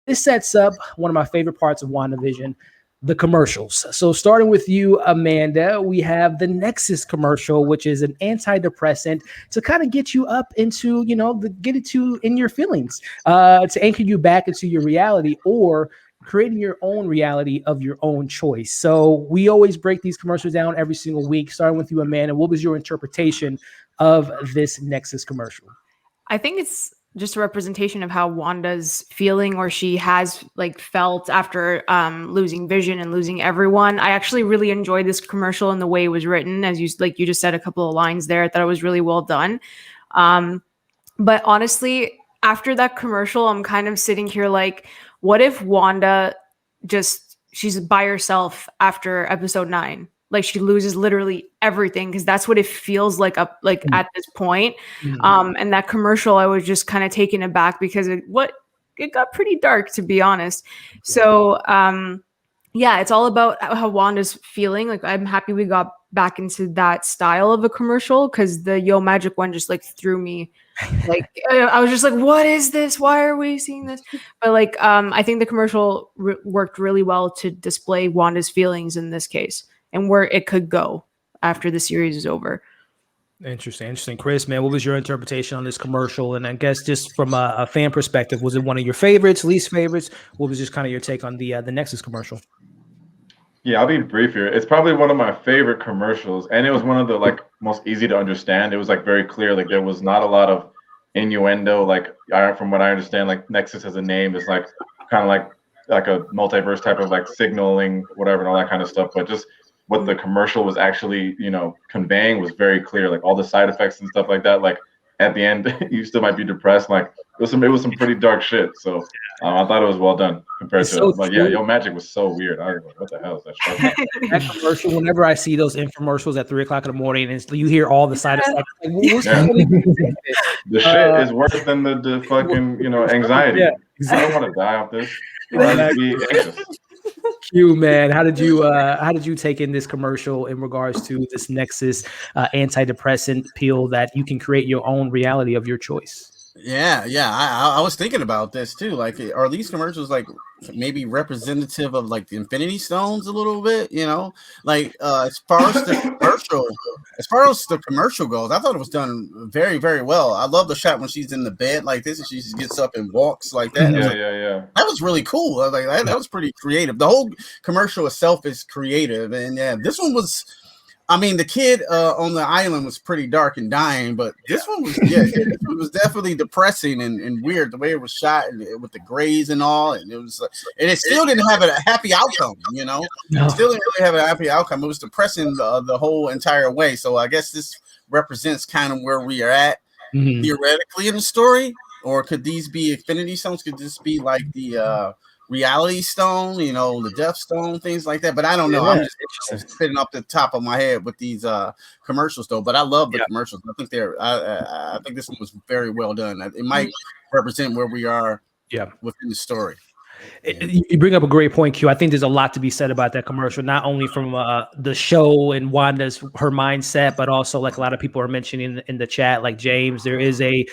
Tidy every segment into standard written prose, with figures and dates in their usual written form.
this sets up one of my favorite parts of WandaVision, the commercials. So starting with you, Amanda, we have the Nexus commercial, which is an antidepressant to kind of get you up into, get it to in your feelings, to anchor you back into your reality, or creating your own reality of your own choice. So we always break these commercials down every single week. Starting with you, Amanda, what was your interpretation of this Nexus commercial? I think it's just a representation of how Wanda's feeling, or she has felt after losing Vision and losing everyone. I actually really enjoyed this commercial and the way it was written. As you just said a couple of lines there, I thought it was really well done. But honestly, after that commercial, I'm kind of sitting here like, what if Wanda she's by herself after episode 9? Like, she loses literally everything, because that's what it feels like at this point. And that commercial, I was just kind of taken aback because it got pretty dark, to be honest. So yeah, it's all about how Wanda's feeling. Like, I'm happy we got back into that style of a commercial, because the Yo Magic one just threw me. I was just like, what is this? Why are we seeing this? But I think the commercial worked really well to display Wanda's feelings in this case, and where it could go after the series is over. Interesting. Chris, man, what was your interpretation on this commercial? And I guess just from a fan perspective, was it one of your favorites, least favorites? What was just kind of your take on the Nexus commercial? Yeah, I'll be brief here. It's probably one of my favorite commercials, and it was one of the most easy to understand. It was very clear. There was not a lot of innuendo. From what I understand, Nexus as a name is kind of like a multiverse type of signaling, whatever, and all that kind of stuff. But just what the commercial was actually, conveying was very clear. All the side effects and stuff like that. At the end, you still might be depressed. It was some pretty dark shit. So I thought it was well done compared to Yo Magic was so weird. I was like, what the hell is that? That commercial, whenever I see those infomercials at 3:00 in the morning and you hear all the side effects, the shit is worse than the fucking anxiety. Yeah, exactly. I don't want to die off this. Q, man, how did you take in this commercial in regards to this Nexus antidepressant pill that you can create your own reality of your choice? Yeah. I was thinking about this too. Are these commercials maybe representative of the Infinity Stones a little bit? As far as the commercial goes, I thought it was done very, very well. I love the shot when she's in the bed like this and she just gets up and walks like that. Yeah. That was really cool. I was that was pretty creative. The whole commercial itself is creative, and yeah, this one was. I mean, the kid on the island was pretty dark and dying, but this one was, it was definitely depressing and weird the way it was shot, and with the grays and all, and it still didn't have a happy outcome, No. Still didn't really have a happy outcome. It was depressing the whole entire way. So I guess this represents kind of where we are at theoretically in the story, or could these be Infinity Stones? Could this be the Reality Stone, the Death Stone, things like that. But I don't know. I'm just spitting off the top of my head with these commercials, though. But I love the commercials. I think I think this one was very well done. It might represent where we are within the story. You bring up a great point, Q. I think there's a lot to be said about that commercial, not only from the show and Wanda's her mindset, but also a lot of people are mentioning in the chat, like James, there is and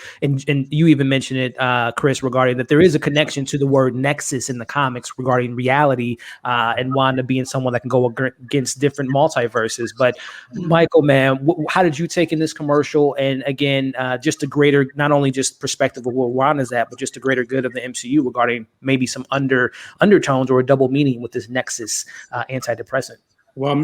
you even mentioned it, Chris, regarding that there is a connection to the word Nexus in the comics regarding reality, and Wanda being someone that can go against different multiverses. But Michael, man, how did you take in this commercial? And again, just a greater, not only just perspective of where Wanda's at, but just a greater good of the MCU regarding maybe some undertones or a double meaning with this Nexus antidepressant. Well,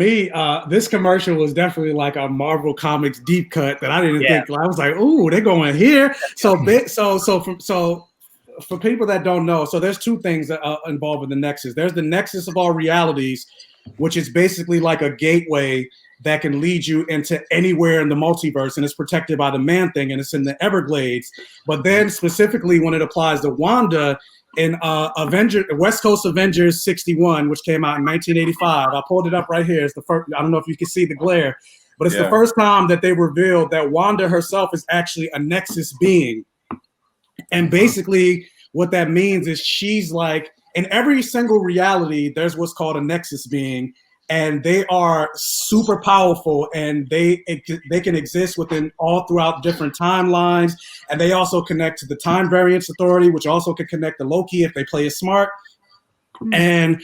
this commercial was definitely like a Marvel Comics deep cut that I didn't think. I was like, "Ooh, they're going here." So for people that don't know, so there's two things that are involved with the Nexus. There's the Nexus of all realities, which is basically like a gateway that can lead you into anywhere in the multiverse, and it's protected by the Man-Thing, and it's in the Everglades. But then specifically when it applies to Wanda, in West Coast Avengers 61, which came out in 1985. I pulled it up right here. It's the first. I don't know if you can see the glare, but it's the first time that they revealed that Wanda herself is actually a Nexus being. And basically what that means is she's in every single reality, there's what's called a Nexus being. and they are super powerful, and they can exist within all throughout different timelines, and they also connect to the Time Variance Authority, which also can connect to Loki if they play it smart. And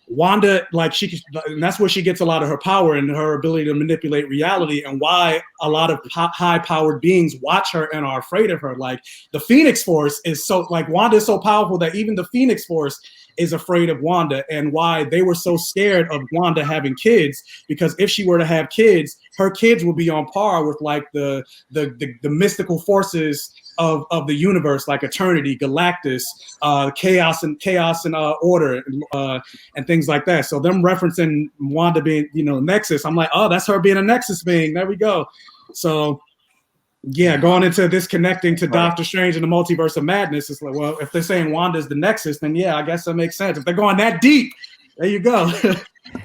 Wanda, and that's where she gets a lot of her power and her ability to manipulate reality, and why a lot of high-powered beings watch her and are afraid of her. Like the Phoenix Force is Wanda is so powerful that even the Phoenix Force is afraid of Wanda, and why they were so scared of Wanda having kids, because if she were to have kids, her kids would be on par with like the mystical forces of the universe, like Eternity, Galactus, chaos and order, and things like that. So them referencing Wanda being, Nexus, I'm like, oh, that's her being a Nexus being. There we go. So yeah, going into this connecting to Doctor Strange and the Multiverse of Madness, it's like, well, if they're saying Wanda's the Nexus, then yeah, I guess that makes sense. If they're going that deep, there you go.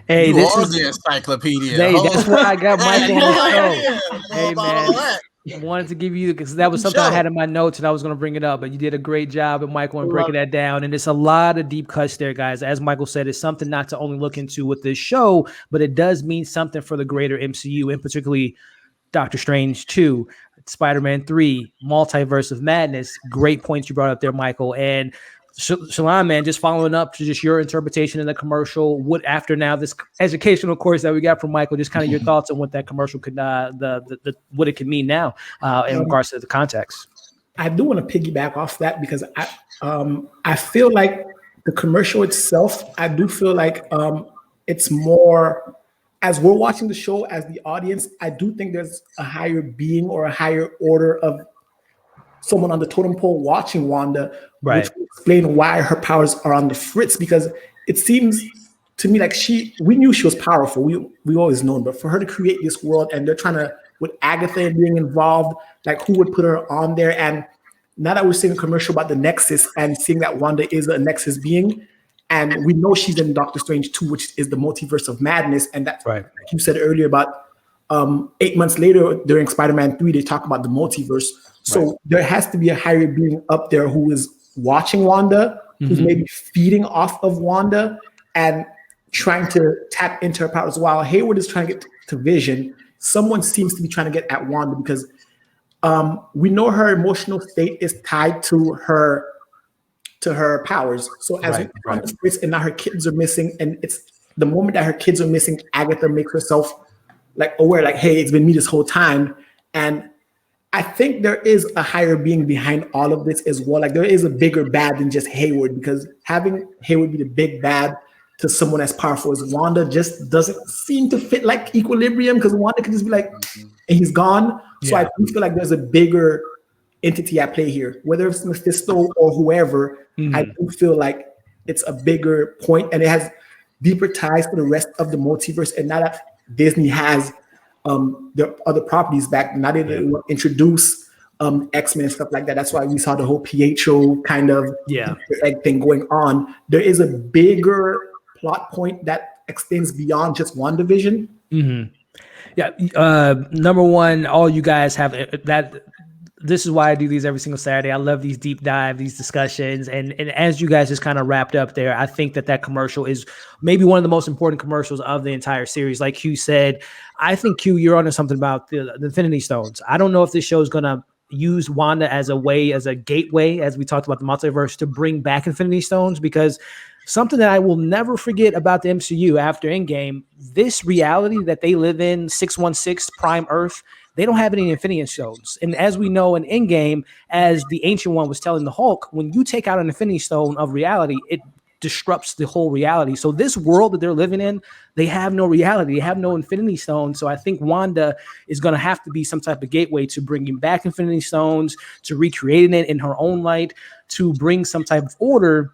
Hey, you this are is the encyclopedia. Hey, that's why I got Michael on the show. Hey, man. Wanted to give you, because that was something I had in my notes and I was going to bring it up, but you did a great job, and Michael, in breaking that down. And it's a lot of deep cuts there, guys. As Michael said, it's something not to only look into with this show, but it does mean something for the greater MCU, and particularly Doctor Strange 2, Spider-Man 3, Multiverse of Madness. Great points you brought up there, Michael. And Shalon, man, just following up to just your interpretation in the commercial, what after now this educational course that we got from Michael, just kind of your thoughts on what that commercial could what it could mean now in regards to the context. I do want to piggyback off that, because I feel like the commercial itself, I do feel like it's more, as we're watching the show as the audience, I do think there's a higher being or a higher order of someone on the totem pole watching Wanda, which will explain why her powers are on the fritz, because it seems to me like we knew she was powerful. We always known, but for her to create this world, and they're trying to, with Agatha being involved, like who would put her on there? And now that we're seeing a commercial about the Nexus and seeing that Wanda is a Nexus being, and we know she's in Doctor Strange 2, which is the Multiverse of Madness, and that's like you said earlier about 8 months later during Spider-Man 3, they talk about the multiverse. So there has to be a higher being up there who is watching Wanda, who's maybe feeding off of Wanda and trying to tap into her powers. While Hayward is trying to get to Vision, someone seems to be trying to get at Wanda, because we know her emotional state is tied to her powers. So as and now her kids are missing, and it's the moment that her kids are missing, Agatha makes herself like aware, like, hey, it's been me this whole time. And I think there is a higher being behind all of this as well. Like there is a bigger bad than just Hayward, because having Hayward be the big bad to someone as powerful as Wanda just doesn't seem to fit like equilibrium, because Wanda can just be like, and he's gone. So I do feel like there's a bigger entity at play here, whether it's Mephisto or whoever. I do feel like it's a bigger point, and it has deeper ties to the rest of the multiverse. And now that Disney has their other properties back, now they introduce X-Men and stuff like that. That's why we saw the whole Pietro kind of egg thing going on. There is a bigger plot point that extends beyond just WandaVision. Number one, all you guys have that. This is why I do these every single Saturday. I love these deep dive, these discussions. And as you guys just kind of wrapped up there, I think that commercial is maybe one of the most important commercials of the entire series. Like Q said, I think, Q, you're onto something about the Infinity Stones. I don't know if this show is going to use Wanda as a gateway, as we talked about the multiverse, to bring back Infinity Stones, because something that I will never forget about the MCU after Endgame, this reality that they live in, 616 Prime Earth, they don't have any Infinity Stones. And as we know in Endgame, as the Ancient One was telling the Hulk, when you take out an Infinity Stone of reality, it disrupts the whole reality. So this world that they're living in, they have no reality. They have no Infinity Stones. So I think Wanda is going to have to be some type of gateway to bringing back Infinity Stones, to recreating it in her own light, to bring some type of order,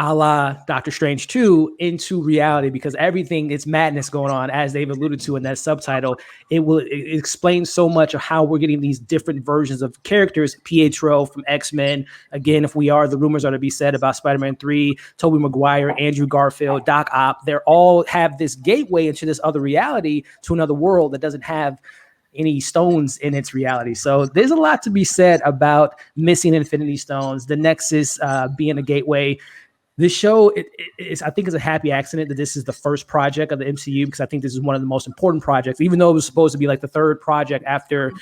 a la Doctor Strange 2, into reality, because everything is madness going on, as they've alluded to in that subtitle. It explains so much of how we're getting these different versions of characters. Pietro from X-Men. Again, if we are, the rumors are to be said about Spider-Man 3, Tobey Maguire, Andrew Garfield, Doc Ock. They all have this gateway into this other reality, to another world that doesn't have any stones in its reality. So there's a lot to be said about missing Infinity Stones, the Nexus being a gateway. this show, I think it's a happy accident that this is the first project of the MCU, because I think this is one of the most important projects, even though it was supposed to be like the third project after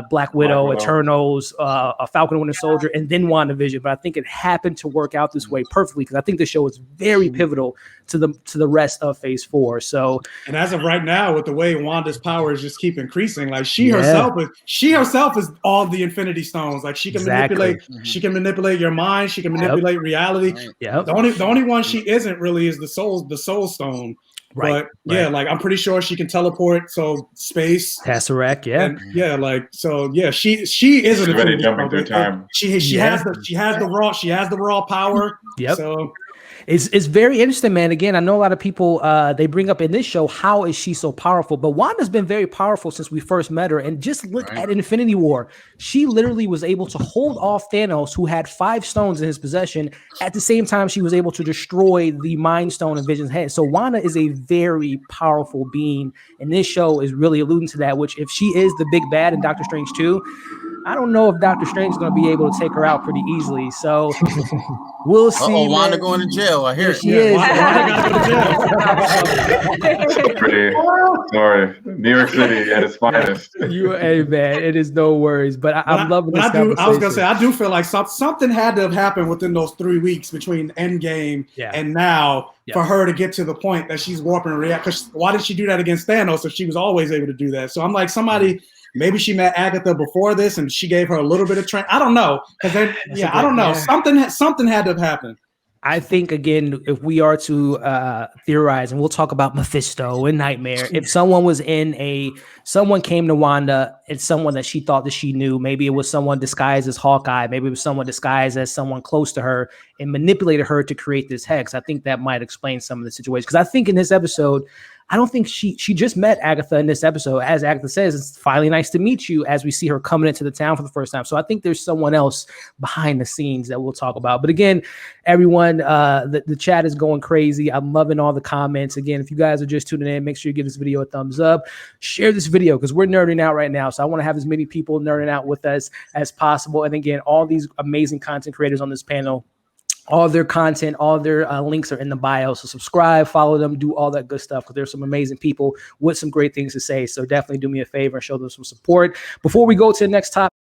Black Widow, Eternals, Falcon and Winter Soldier, and then WandaVision. But I think it happened to work out this way perfectly, because I think the show is very pivotal to the rest of Phase 4. So, and as of right now, with the way Wanda's powers just keep increasing, like she herself is all the Infinity Stones. Like she can manipulate your mind, she can manipulate reality. Yep. The only one she isn't really is the Soul Stone. Right. But yeah, like I'm pretty sure she can teleport. So space, Tesseract, she isn't ready jumping through time. She has the raw power. Yep. So it's very interesting, man. Again, I know a lot of people they bring up in this show, how is she so powerful? But Wanda's been very powerful since we first met her. And just look at Infinity War. She literally was able to hold off Thanos, who had 5 stones in his possession. At the same time, she was able to destroy the Mind Stone in Vision's head. So Wanda is a very powerful being. And this show is really alluding to that, which if she is the big bad in Doctor Strange 2, I don't know if Doctor Strange is going to be able to take her out pretty easily. So we'll see. Wanda going to jail. I hear she is. Wanda got to go to jail. Pretty sorry, New York City at its finest. Hey man, it is no worries. But I'm loving this conversation. I was gonna say, I do feel like something had to have happened within those 3 weeks between Endgame and now for her to get to the point that she's warping and react. Because why did she do that against Thanos if she was always able to do that? So I'm like, maybe she met Agatha before this and she gave her a little bit of training. I don't know. I don't know. Something had to have happened. I think, again, if we are to theorize, and we'll talk about Mephisto and Nightmare, if someone came to Wanda and someone that she thought that she knew, maybe it was someone disguised as Hawkeye, maybe it was someone disguised as someone close to her and manipulated her to create this hex, I think that might explain some of the situation. Because I think in this episode, I don't think she just met Agatha in this episode. As Agatha says, it's finally nice to meet you, as we see her coming into the town for the first time. So I think there's someone else behind the scenes that we'll talk about. But again, everyone, the chat is going crazy. I'm loving all the comments. Again, if you guys are just tuning in, make sure you give this video a thumbs up. Share this video because we're nerding out right now. So I want to have as many people nerding out with us as possible. And again, all these amazing content creators on this panel, all their content, all their links are in the bio. So subscribe, follow them, do all that good stuff, because there's some amazing people with some great things to say. So definitely do me a favor and show them some support. Before we go to the next topic,